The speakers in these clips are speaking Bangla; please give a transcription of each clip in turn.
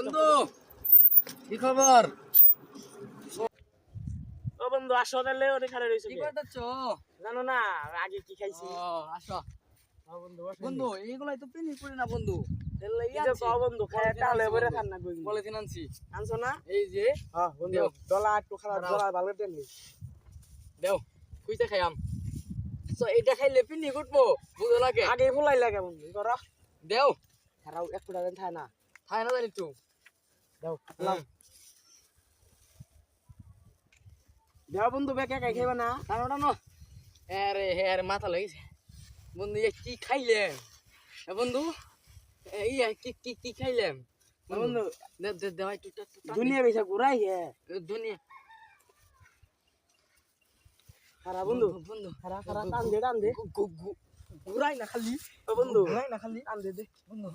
বন্ধু কি খবর? ও বন্ধু আসো তাহলে ওরে খারে রইছো কি কে? করতেছ? জানো না আগে কি খাইছি? আসো ও বন্ধু বসো বন্ধু, এইগুলাই তো পিনি করি না বন্ধু। তাহলে এই যে তো বন্ধু খায় টালে বইরা খান না কই পলিথিন আনছি। আনছো না? এই যে হ্যাঁ বন্ধু দেও। ডলা একটু খারাপ খারাপ। ডলা ভালো দেননি দেও কুইতে খাইয়াম। তো এটা খাইলে পিনি করবো বুঝো লাগে। আগে ফুলাই লাগে বন্ধু করো দেও খারাপ একটু টাকা থায় না খাই না জানি তো। দাও লাও দেও বন্ধু বেকে কাই খাইবা না টানো টানো। আরে আরে মাথা লাগিছে বন্ধু। এ কি খাইলেন বন্ধু? ইয়া কি কি কি খাইলেন বন্ধু দে দে দে ভাই তুই দুনিয়া বেশা ঘুরাই হে দুনিয়া খারাপ বন্ধু বন্ধু খারাপ খারাপ টান দে ঘুরাই না খালি ও বন্ধু ঘুরাই না খালি টান দে দে বন্ধু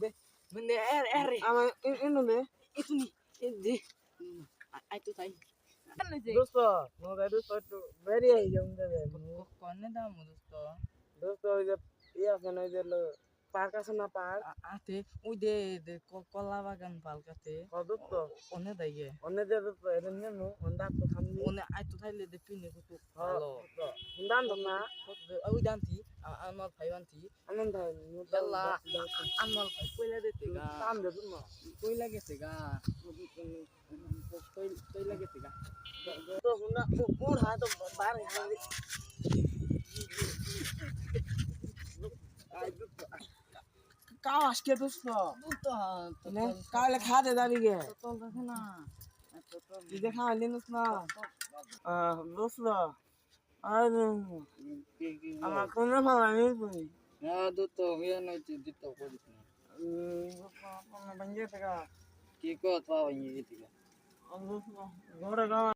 বন্ধু আরে আমার ইনো দে এতুনি দে আই তো তাই দোস্ত মোবাইল দোস্ত একটু বেরিয়ে আই যাও দে কনে দাম দোস্ত দোস্ত ওই যে ইয়ে আছে না ওই যে পার্ক আছে না পার্ক আতে ওই দে দে কলা বাগান পালকাতে দোস্ত অনে দাইগে অন্য যে দোস্ত এটা নিয়ে নো হন্ডা তো খামনি অনে আই তো তাইলে দে পিনে কত ভালো হন্ডা আনতো না ওই দান্তি আমার ভাই বান্তি আনন্দ হয় ইয়াল্লা আমার ভাই কইলা দিতে গা টান দে তুমি কইলা গেছে গা কইলা গেছে গা তো হন্ডা কোন হাত তো বার হাত কাও আজকে দোস্ত নে কালে খা দে দাবি গে তো দেখে না দিদে খা লিনুস না দোস্ত আর আমার কোন ভালো নেই তুমি হ্যাঁ তো ইয়ে নাই দিত করিস না banjir tega কি কথা ইয়ে দিতে ঘরে গাওয়া